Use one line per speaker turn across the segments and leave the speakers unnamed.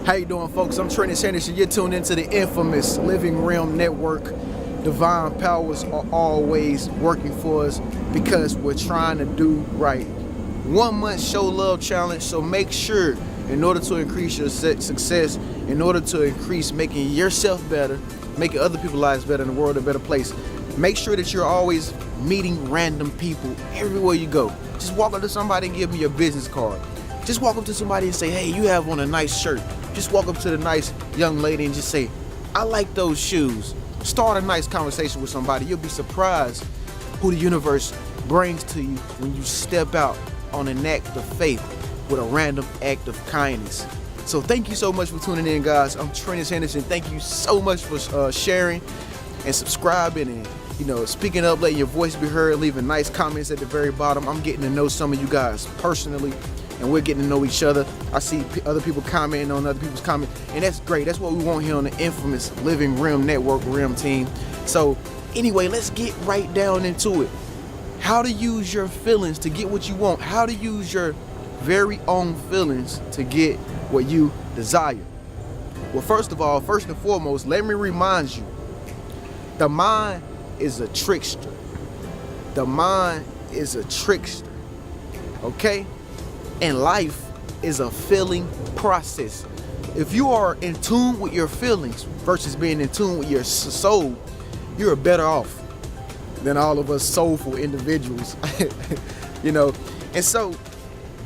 How you doing, folks? I'm Trenius, and you're tuned into the infamous Living Realm Network. Divine powers are always working for us because we're trying to do right. 1 month show love challenge, so make sure in order to increase your success, in order to increase making yourself better, making other people's lives better, and the world a better place, make sure that you're always meeting random people everywhere you go. Just walk up to somebody and give them your business card. Just walk up to somebody and say, hey, you have on a nice shirt. Just walk up to the nice young lady and just say, I like those shoes. Start a nice conversation with somebody. You'll be surprised who the universe brings to you when you step out on an act of faith with a random act of kindness. So thank you so much for tuning in, guys. I'm Trenius Henderson. Thank you so much for sharing and subscribing and speaking up, letting your voice be heard, leaving nice comments at the very bottom. I'm getting to know some of you guys personally, and we're getting to know each other. I see other people commenting on other people's comments, and that's great. That's what we want here on the infamous Living Realm Network Realm team. So anyway, let's get right down into it. How to use your feelings to get what you want. How to use your very own feelings to get what you desire. Well, first and foremost, let me remind you, the mind is a trickster. The mind is a trickster, okay? And life is a feeling process. If you are in tune with your feelings versus being in tune with your soul, you're better off than all of us soulful individuals. And so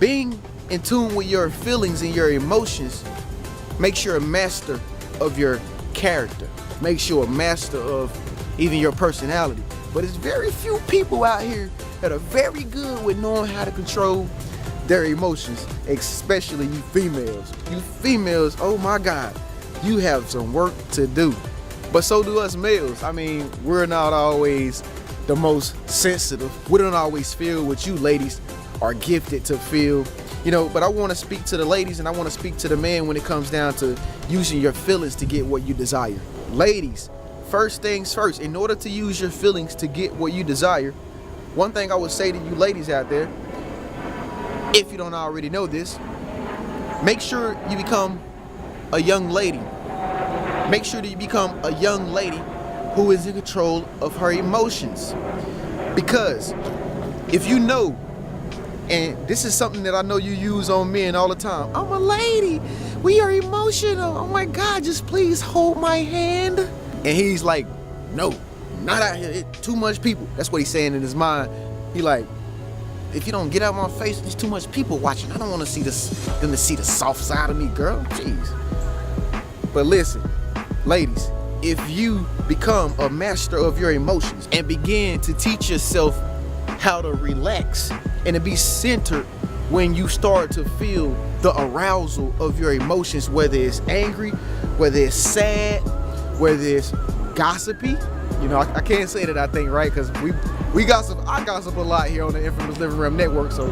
being in tune with your feelings and your emotions makes you a master of your character, makes you a master of even your personality. But there's very few people out here that are very good with knowing how to control their emotions, especially you females. You females, oh my God, you have some work to do. But so do us males. I mean, we're not always the most sensitive. We don't always feel what you ladies are gifted to feel. But I want to speak to the ladies and I want to speak to the men when it comes down to using your feelings to get what you desire. Ladies, first things first, in order to use your feelings to get what you desire, one thing I would say to you ladies out there, if you don't already know this, make sure you become a young lady. Make sure that you become a young lady who is in control of her emotions. Because if you know, and this is something that I know you use on men all the time, I'm a lady, we are emotional, oh my God, just please hold my hand. And he's like, no, not out here, too much people. That's what he's saying in his mind. He like, if you don't get out of my face, there's too much people watching. I don't want to see them to see the soft side of me, girl. Jeez. But listen, ladies, if you become a master of your emotions and begin to teach yourself how to relax and to be centered when you start to feel the arousal of your emotions, whether it's angry, whether it's sad, whether it's gossipy. I can't say that I think, right? Because we gossip. I gossip a lot here on the infamous Living Realm Network. So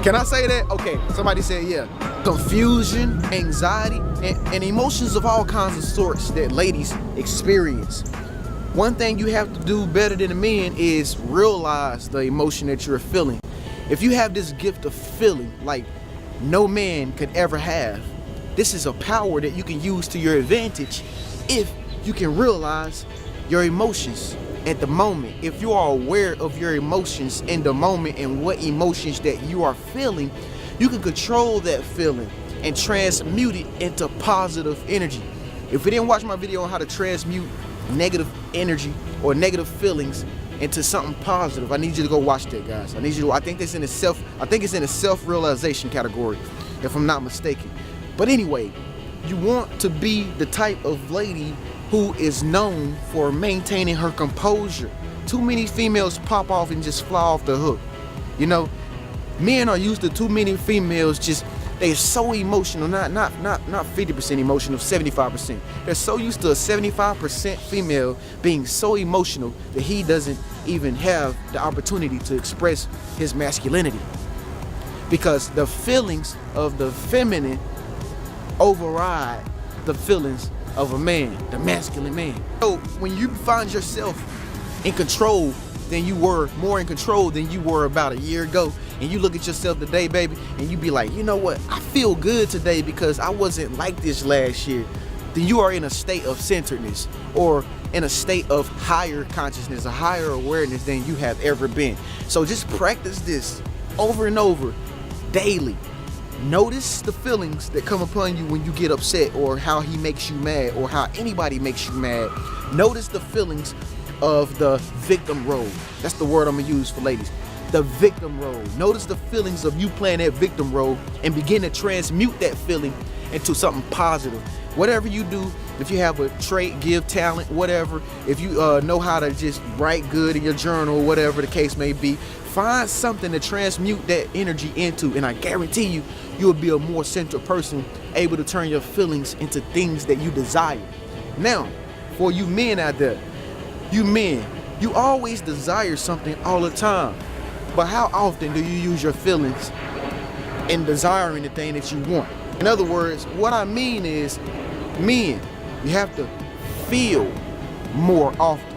can I say that? Okay, somebody said, yeah. Confusion, anxiety, and emotions of all kinds of sorts that ladies experience. One thing you have to do better than the men is realize the emotion that you're feeling. If you have this gift of feeling like no man could ever have, this is a power that you can use to your advantage if you can realize your emotions at the moment. If you are aware of your emotions in the moment and what emotions that you are feeling, you can control that feeling and transmute it into positive energy. If you didn't watch my video on how to transmute negative energy or negative feelings into something positive, I need you to go watch that, guys. I think it's in the self-realization category, if I'm not mistaken. But anyway, you want to be the type of lady who is known for maintaining her composure. Too many females pop off and just fly off the hook. Men are used to too many females they're so emotional, not 50% emotional, 75%. They're so used to a 75% female being so emotional that he doesn't even have the opportunity to express his masculinity. Because the feelings of the feminine override the feelings of a man, the masculine man. So when you find yourself in control more in control than you were about a year ago, and you look at yourself today, baby, and you be like, you know what, I feel good today because I wasn't like this last year, then you are in a state of centeredness, or in a state of higher consciousness, a higher awareness than you have ever been. So just practice this over and over daily. Notice the feelings that come upon you when you get upset, or how he makes you mad, or how anybody makes you mad. Notice the feelings of the victim role. That's the word I'm gonna use for ladies. The victim role. Notice the feelings of you playing that victim role, and begin to transmute that feeling into something positive. Whatever you do, if you have a trait, gift, talent, whatever, if you know how to just write good in your journal, whatever the case may be, find something to transmute that energy into, and I guarantee you, you'll be a more centered person, able to turn your feelings into things that you desire. Now, for you men out there, you always desire something all the time, but how often do you use your feelings in desiring the thing that you want? In other words, what I mean is, men, you have to feel more often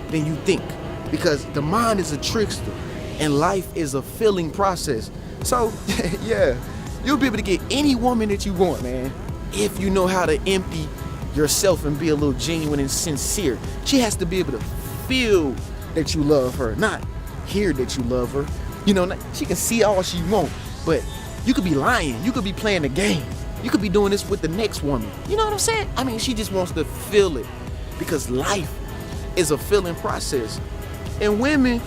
than you think, because the mind is a trickster and life is a feeling process. So yeah, you'll be able to get any woman that you want, man, if you know how to empty yourself and be a little genuine and sincere. She has to be able to feel that you love her, not hear that you love her. You know, she can see all she wants, but you could be lying, you could be playing the game, you could be doing this with the next woman. You know what I'm saying? I mean, she just wants to feel it, because life is a feeling process. And women,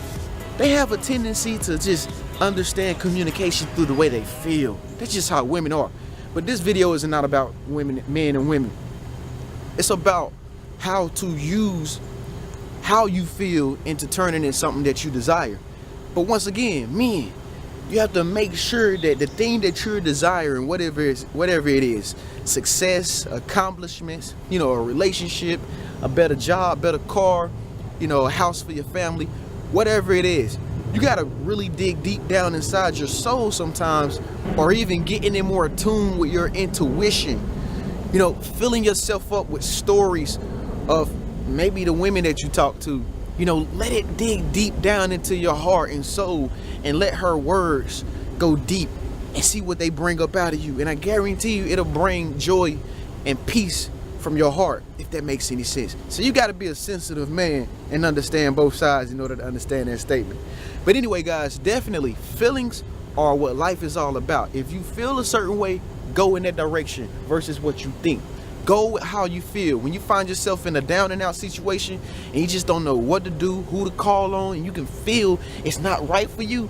they have a tendency to just understand communication through the way they feel. That's just how women are. But this video is not about women, men and women. It's about how to use how you feel into turning in something that you desire. But once again, men, you have to make sure that the thing that you're desiring, whatever it is, success, accomplishments, you know, a relationship, a better job, better car, you know, a house for your family, whatever it is, you gotta really dig deep down inside your soul sometimes, or even getting in more attuned with your intuition. You know, filling yourself up with stories of maybe the women that you talk to. You know, let it dig deep down into your heart and soul, and let her words go deep and see what they bring up out of you. And I guarantee you it'll bring joy and peace from your heart, if that makes any sense. So you got to be a sensitive man and understand both sides in order to understand that statement. But anyway, guys, definitely feelings are what life is all about. If you feel a certain way, go in that direction versus what you think. Go with how you feel. When you find yourself in a down and out situation and you just don't know what to do, who to call on, and you can feel it's not right for you,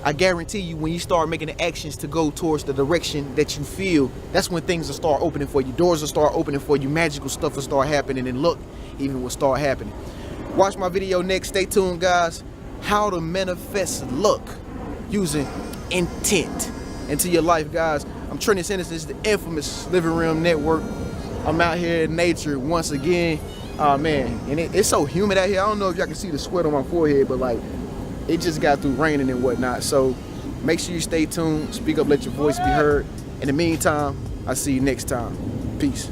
I guarantee you, when you start making the actions to go towards the direction that you feel, that's when things will start opening for you. Doors will start opening for you. Magical stuff will start happening, and luck even will start happening. Watch my video next. Stay tuned, guys. How to manifest luck using intent into your life, guys. I'm Trenius. This is the infamous Living Room Network. I'm out here in nature once again. Oh man, and it's so humid out here. I don't know if y'all can see the sweat on my forehead, but like, it just got through raining and whatnot. So make sure you stay tuned, speak up, let your voice be heard. In the meantime, I'll see you next time. Peace.